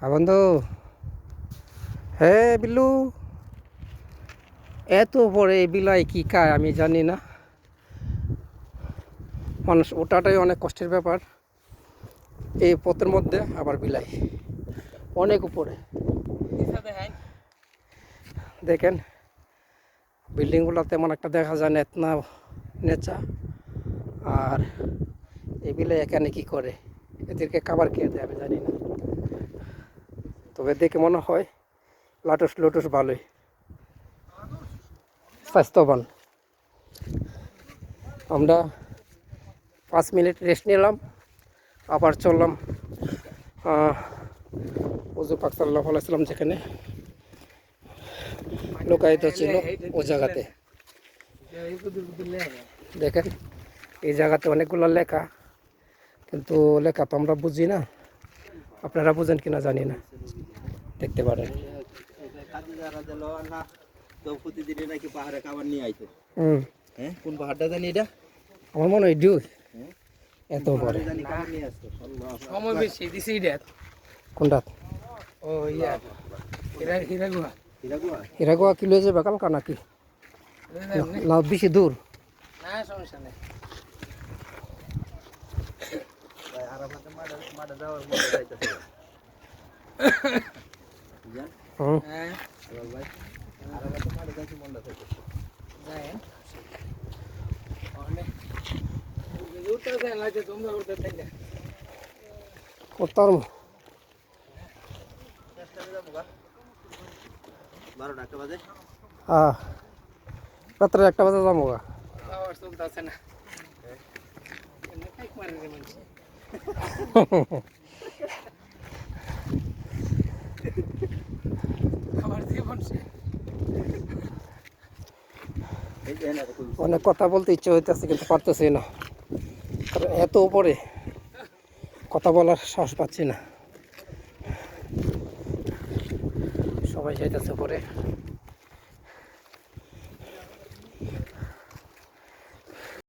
হ্যাঁ বন্ধু। হ্যাঁ বিল্লু, এত পরে এই বিলাই কি খায় আমি জানি না। মানুষ ওঠাটাই অনেক কষ্টের ব্যাপার, এই পথের মধ্যে আবার বিলাই অনেক উপরে। দেখেন বিল্ডিংগুলো তেমন একটা দেখা যায় না নেচা। আর এই বিলাই এখানে কি করে, এদেরকে খাবার খেয়ে দেয় আমি জানি না। তবে দেখে মনে হয় লাটুস লুটুস ভালোই স্বাস্থ্যবান। আমরা 5 মিনিট রেস্ট নিলাম, আবার চললাম হুজুর পাক সাল্লাল্লাহু আলাইহি ওয়াসাল্লাম যেখানে লোকায়িত ছিল ও জায়গাতে। দেখেন এই জায়গাতে অনেকগুলো লেখা, কিন্তু লেখা তো আমরা বুঝি না, আপনারা বুঝেন কিনা জানি না, দেখতে পারেন। নাকি পাহাড়ে খাবার নিয়ে আইতো। হুম, হ্যাঁ, কোন পাহাড়টা জানি এটা? আমার মনে হয় ডিউ এত বড়। জানি খাবার নিয়ে আসতো। সময় বেশি দিছি এটা। কোনটা? ও ইয়া হীরা গুহা। হিরাগুয়া? হিরাগুয়া কি লয়ে যাবে কালকা নাকি? না বেশি দূর? না সমস্যা নেই। আরাফাতে মাঠে যাওয়ার মধ্যে যাইতেছে। বুঝলেন? হুম, হ্যাঁ ভাই, আরাফাতে মাঠে যাইতে মনটা চাইতেছে। যাই অনেক উঠতে দেন লাগে তোমরা উঠতে থাকলে করতাম। চেষ্টা করে যাবো গা। 12টা একটা বাজে। রাত্রে 1টা বাজে যাবো গা। পাওয়ার চলতেছে না। এমনি কাইক মারে রে মানুষ। আমার জীবন শেষ। এই যে না দেখো। অনেক কথা বলতে ইচ্ছে হইতেছে কিন্তু পারতেছি না, কারণ এত উপরে কথা বলার সাহস পাচ্ছি না। সবাই যাইতেছে উপরে।